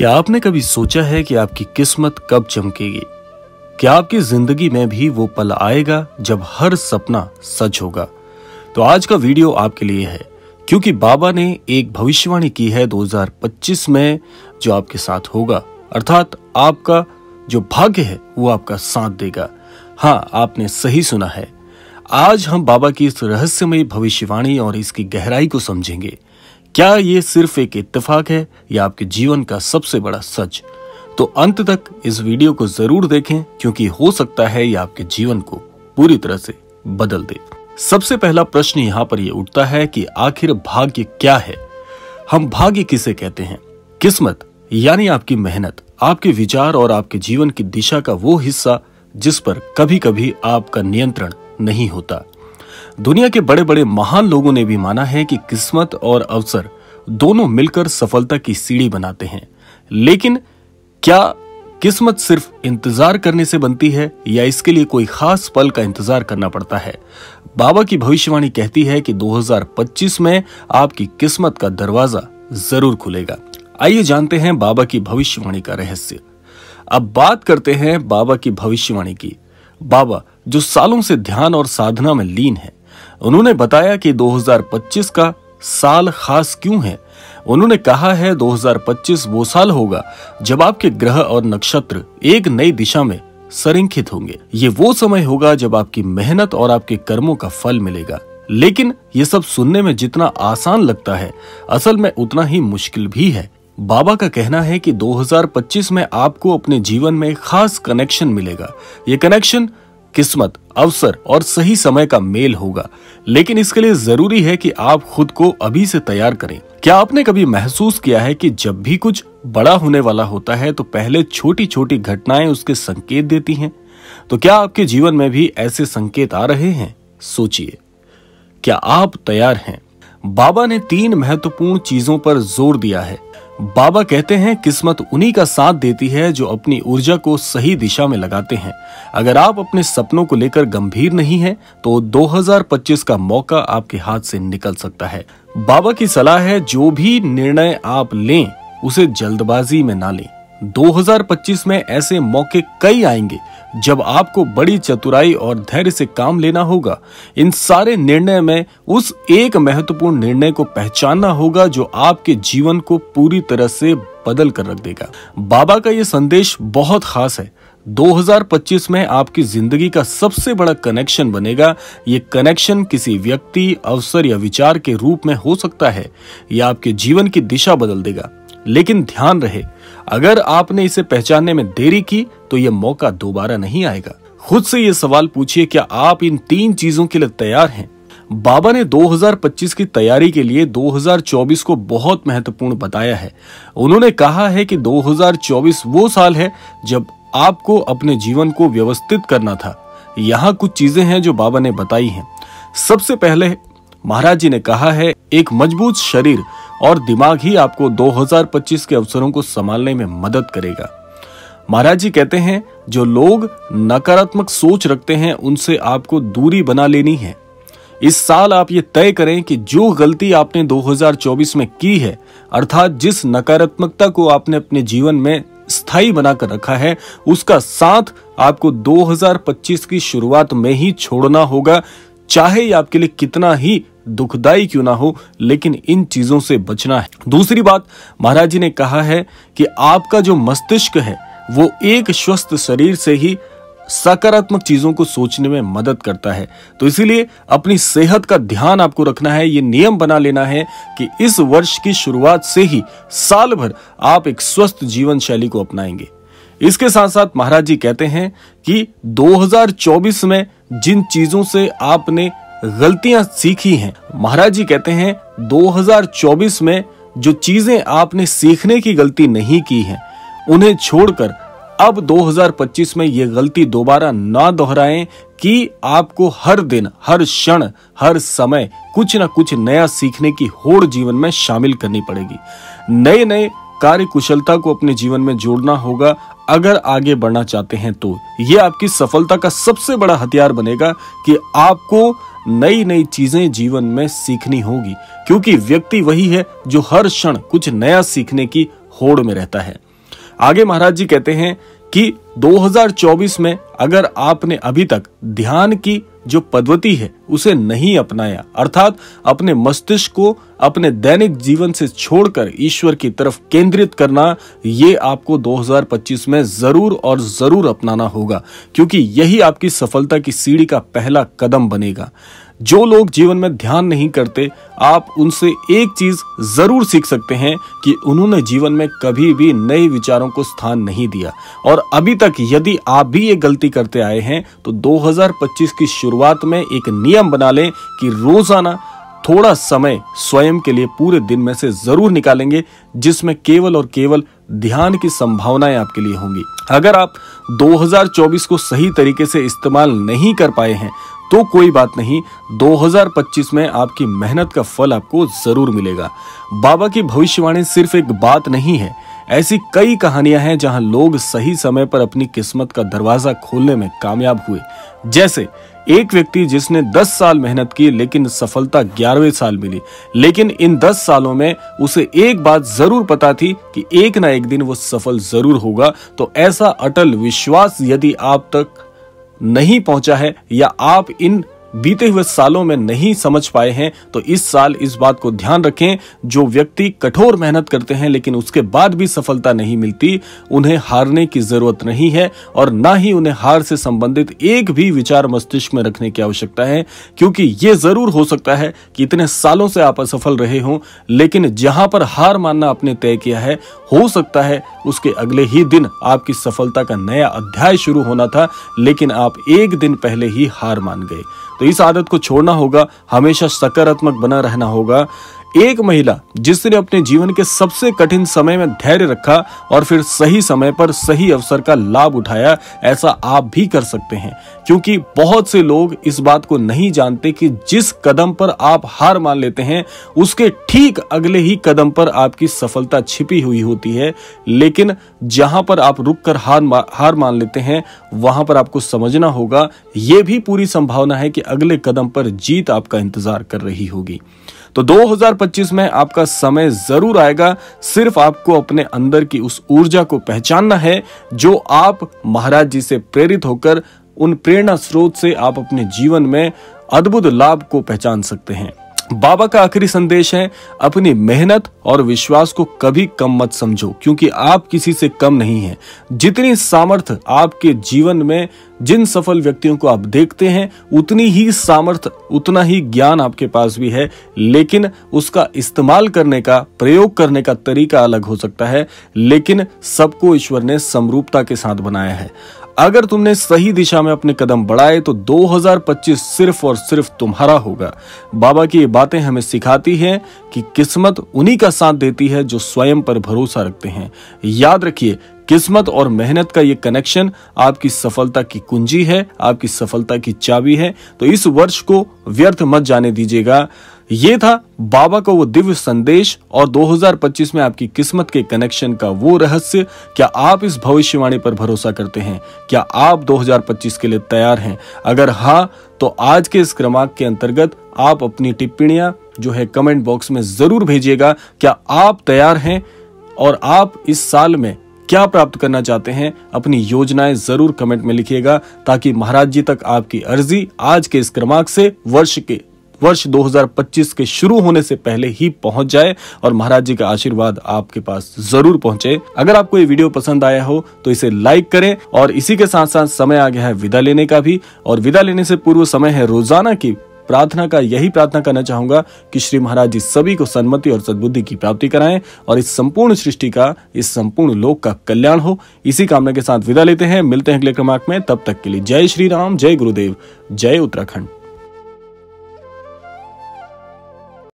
क्या आपने कभी सोचा है कि आपकी किस्मत कब चमकेगी? क्या आपकी जिंदगी में भी वो पल आएगा जब हर सपना सच होगा? तो आज का वीडियो आपके लिए है, क्योंकि बाबा ने एक भविष्यवाणी की है 2025 में जो आपके साथ होगा, अर्थात आपका जो भाग्य है वो आपका साथ देगा। हाँ, आपने सही सुना है। आज हम बाबा की इस रहस्यमयी भविष्यवाणी और इसकी गहराई को समझेंगे। क्या ये सिर्फ एक इत्तेफाक है या आपके जीवन का सबसे बड़ा सच? तो अंत तक इस वीडियो को जरूर देखें, क्योंकि हो सकता है ये आपके जीवन को पूरी तरह से बदल दे। सबसे पहला प्रश्न यहाँ पर ये उठता है कि आखिर भाग्य क्या है? हम भाग्य किसे कहते हैं? किस्मत यानी आपकी मेहनत, आपके विचार और आपके जीवन की दिशा का वो हिस्सा जिस पर कभी कभी आपका नियंत्रण नहीं होता। दुनिया के बड़े बड़े महान लोगों ने भी माना है कि किस्मत और अवसर दोनों मिलकर सफलता की सीढ़ी बनाते हैं। लेकिन क्या किस्मत सिर्फ इंतजार करने से बनती है या इसके लिए कोई खास पल का इंतजार करना पड़ता है? बाबा की भविष्यवाणी कहती है कि 2025 में आपकी किस्मत का दरवाजा जरूर खुलेगा। आइए जानते हैं बाबा की भविष्यवाणी का रहस्य। अब बात करते हैं बाबा की भविष्यवाणी की। बाबा जो सालों से ध्यान और साधना में लीन है, उन्होंने बताया कि 2025 का साल खास क्यों है। उन्होंने कहा है 2025 वो साल होगा जब आपके ग्रह और नक्षत्र एक नई दिशा में संरेखित होंगे। ये वो समय होगा जब आपकी मेहनत और आपके कर्मों का फल मिलेगा। लेकिन ये सब सुनने में जितना आसान लगता है, असल में उतना ही मुश्किल भी है। बाबा का कहना है कि 2025 में आपको अपने जीवन में एक खास कनेक्शन मिलेगा। ये कनेक्शन किस्मत, अवसर और सही समय का मेल होगा। लेकिन इसके लिए जरूरी है कि आप खुद को अभी से तैयार करें। क्या आपने कभी महसूस किया है कि जब भी कुछ बड़ा होने वाला होता है तो पहले छोटी छोटी घटनाएं उसके संकेत देती हैं? तो क्या आपके जीवन में भी ऐसे संकेत आ रहे हैं? सोचिए, क्या आप तैयार हैं? बाबा ने 3 महत्वपूर्ण चीजों पर जोर दिया है। बाबा कहते हैं किस्मत उन्हीं का साथ देती है जो अपनी ऊर्जा को सही दिशा में लगाते हैं। अगर आप अपने सपनों को लेकर गंभीर नहीं हैं, तो 2025 का मौका आपके हाथ से निकल सकता है। बाबा की सलाह है जो भी निर्णय आप लें उसे जल्दबाजी में ना लें। 2025 में ऐसे मौके कई आएंगे जब आपको बड़ी चतुराई और धैर्य से काम लेना होगा। इन सारे निर्णय में उस एक महत्वपूर्ण निर्णय को पहचानना होगा जो आपके जीवन को पूरी तरह से बदल कर रख देगा। बाबा का ये संदेश बहुत खास है। 2025 में आपकी जिंदगी का सबसे बड़ा कनेक्शन बनेगा। ये कनेक्शन किसी व्यक्ति, अवसर या विचार के रूप में हो सकता है। यह आपके जीवन की दिशा बदल देगा। लेकिन ध्यान रहे, अगर आपने इसे पहचानने में देरी की तो यह मौका दोबारा नहीं आएगा। खुद से यह सवाल पूछिए, क्या आप इन 3 चीजों के लिए तैयार हैं? बाबा ने 2025 की तैयारी के लिए 2024 को बहुत महत्वपूर्ण बताया है। उन्होंने कहा है कि 2024 वो साल है जब आपको अपने जीवन को व्यवस्थित करना था। यहाँ कुछ चीजें हैं जो बाबा ने बताई हैं। सबसे पहले महाराज जी ने कहा है, एक मजबूत शरीर और दिमाग ही आपको 2025 के अवसरों को संभालने में मदद करेगा। महाराज जी कहते हैं, जो लोग नकारात्मक सोच रखते हैं उनसे आपको दूरी बना लेनी है। इस साल आप ये तय करें कि जो गलती आपने 2024 में की है, अर्थात जिस नकारात्मकता को आपने अपने जीवन में स्थायी बनाकर रखा है, उसका साथ आपको 2025 की शुरुआत में ही छोड़ना होगा, चाहे ये आपके लिए कितना ही दुखदाई क्यों ना हो। लेकिन इन चीजों से बचना है। दूसरी बात, महाराज जी ने कहा है कि आपका जो मस्तिष्क है वो एक स्वस्थ शरीर से ही सकारात्मक चीजों को सोचने में मदद करता है। तो इसीलिए अपनी सेहत का ध्यान आपको रखना है। ये नियम बना लेना है कि इस वर्ष की शुरुआत से ही साल भर आप एक स्वस्थ जीवन शैली को अपनाएंगे। इसके साथ साथ महाराज जी कहते हैं कि 2024 में जिन चीजों से आपने गलतियां सीखी हैं, महाराज जी कहते हैं 2024 में जो चीजें आपने सीखने की गलती नहीं की हैं, उन्हें छोड़कर अब 2025 में ये गलती दोबारा ना दोहराएं कि आपको हर दिन, हर क्षण, हर समय कुछ ना कुछ नया सीखने की होड़ जीवन में शामिल करनी पड़ेगी। नए नए कार्य कुशलता को अपने जीवन में जोड़ना होगा। अगर आगे बढ़ना चाहते हैं तो ये आपकी सफलता का सबसे बड़ा हथियार बनेगा कि आपको नई नई चीजें जीवन में सीखनी होगी, क्योंकि व्यक्ति वही है जो हर क्षण कुछ नया सीखने की होड़ में रहता है। आगे महाराज जी कहते हैं कि 2024 में अगर आपने अभी तक ध्यान की जो पद्धति है उसे नहीं अपनाया, अर्थात अपने मस्तिष्क को अपने दैनिक जीवन से छोड़कर ईश्वर की तरफ केंद्रित करना, ये आपको 2025 में जरूर और जरूर अपनाना होगा, क्योंकि यही आपकी सफलता की सीढ़ी का पहला कदम बनेगा। जो लोग जीवन में ध्यान नहीं करते, आप उनसे एक चीज जरूर सीख सकते हैं कि उन्होंने जीवन में कभी भी नए विचारों को स्थान नहीं दिया। और अभी तक यदि आप भी ये गलती करते आए हैं तो 2025 की शुरुआत में एक नियम बना लें कि रोजाना थोड़ा समय स्वयं के लिए पूरे दिन में से जरूर निकालेंगे, जिसमें केवल और केवल ध्यान की संभावनाएं आपके लिए होंगी। अगर आप 2024 को सही तरीके से इस्तेमाल नहीं कर पाए हैं तो कोई बात नहीं, 2025 में आपकी मेहनत का फल आपको जरूर मिलेगा। बाबा की भविष्यवाणी सिर्फ एक बात नहीं है, ऐसी कई कहानियां हैं जहां लोग सही समय पर अपनी किस्मत का दरवाजा खोलने में कामयाब हुए। जैसे एक व्यक्ति जिसने 10 साल मेहनत की लेकिन सफलता 11वें साल मिली, लेकिन इन 10 सालों में उसे एक बात जरूर पता थी कि एक ना एक दिन वो सफल जरूर होगा। तो ऐसा अटल विश्वास यदि आप तक नहीं पहुंचा है या आप इन बीते हुए सालों में नहीं समझ पाए हैं, तो इस साल इस बात को ध्यान रखें, जो व्यक्ति कठोर मेहनत करते हैं लेकिन उसके बाद भी सफलता नहीं मिलती, उन्हें हारने की जरूरत नहीं है और ना ही उन्हें हार से संबंधित एक भी विचार मस्तिष्क में रखने की आवश्यकता है। क्योंकि ये जरूर हो सकता है कि इतने सालों से आप असफल रहे हों, लेकिन जहां पर हार मानना आपने तय किया है, हो सकता है उसके अगले ही दिन आपकी सफलता का नया अध्याय शुरू होना था, लेकिन आप एक दिन पहले ही हार मान गए। तो इस आदत को छोड़ना होगा, हमेशा सकारात्मक बना रहना होगा। एक महिला जिसने अपने जीवन के सबसे कठिन समय में धैर्य रखा और फिर सही समय पर सही अवसर का लाभ उठाया, ऐसा आप भी कर सकते हैं। क्योंकि बहुत से लोग इस बात को नहीं जानते कि जिस कदम पर आप हार मान लेते हैं उसके ठीक अगले ही कदम पर आपकी सफलता छिपी हुई होती है। लेकिन जहां पर आप रुककर हार मान लेते हैं, वहां पर आपको समझना होगा, यह भी पूरी संभावना है कि अगले कदम पर जीत आपका इंतजार कर रही होगी। तो 2025 में आपका समय जरूर आएगा, सिर्फ आपको अपने अंदर की उस ऊर्जा को पहचानना है जो आप महाराज जी से प्रेरित होकर, उन प्रेरणा स्रोत से आप अपने जीवन में अद्भुत लाभ को पहचान सकते हैं। बाबा का आखिरी संदेश है, अपनी मेहनत और विश्वास को कभी कम मत समझो, क्योंकि आप किसी से कम नहीं हैं। जितनी सामर्थ्य आपके जीवन में जिन सफल व्यक्तियों को आप देखते हैं, उतनी ही सामर्थ्य, उतना ही ज्ञान आपके पास भी है, लेकिन उसका इस्तेमाल करने का, प्रयोग करने का तरीका अलग हो सकता है। लेकिन सबको ईश्वर ने समरूपता के साथ बनाया है। अगर तुमने सही दिशा में अपने कदम बढ़ाए तो 2025 सिर्फ और सिर्फ तुम्हारा होगा। बाबा की ये बातें हमें सिखाती हैं कि किस्मत उन्हीं का साथ देती है जो स्वयं पर भरोसा रखते हैं। याद रखिए, किस्मत और मेहनत का ये कनेक्शन आपकी सफलता की कुंजी है, आपकी सफलता की चाबी है। तो इस वर्ष को व्यर्थ मत जाने दीजिएगा। ये था बाबा का वो दिव्य संदेश और 2025 में आपकी किस्मत के कनेक्शन का वो रहस्य। क्या आप इस भविष्यवाणी पर भरोसा करते हैं? क्या आप 2025 के लिए तैयार हैं? अगर हाँ, तो आज के इस क्रमांक के अंतर्गत आप अपनी टिप्पणियां जो है कमेंट बॉक्स में जरूर भेजिएगा। क्या आप तैयार हैं और आप इस साल में क्या प्राप्त करना चाहते हैं? अपनी योजनाएं जरूर कमेंट में लिखिएगा, ताकि महाराज जी तक आपकी अर्जी आज के इस क्रमांक से वर्ष 2025 के शुरू होने से पहले ही पहुंच जाए और महाराज जी का आशीर्वाद आपके पास जरूर पहुंचे। अगर आपको ये वीडियो पसंद आया हो तो इसे लाइक करें। और इसी के साथ साथ समय आ गया है विदा लेने का भी, और विदा लेने से पूर्व समय है रोजाना की प्रार्थना का। यही प्रार्थना करना चाहूंगा कि श्री महाराज जी सभी को सन्मति और सद्बुद्धि की प्राप्ति कराएं और इस संपूर्ण सृष्टि का, इस संपूर्ण लोक का कल्याण हो। इसी कामना के साथ विदा लेते हैं, मिलते हैं अगले क्रमांक में। तब तक के लिए जय श्री राम, जय गुरुदेव, जय उत्तराखंड।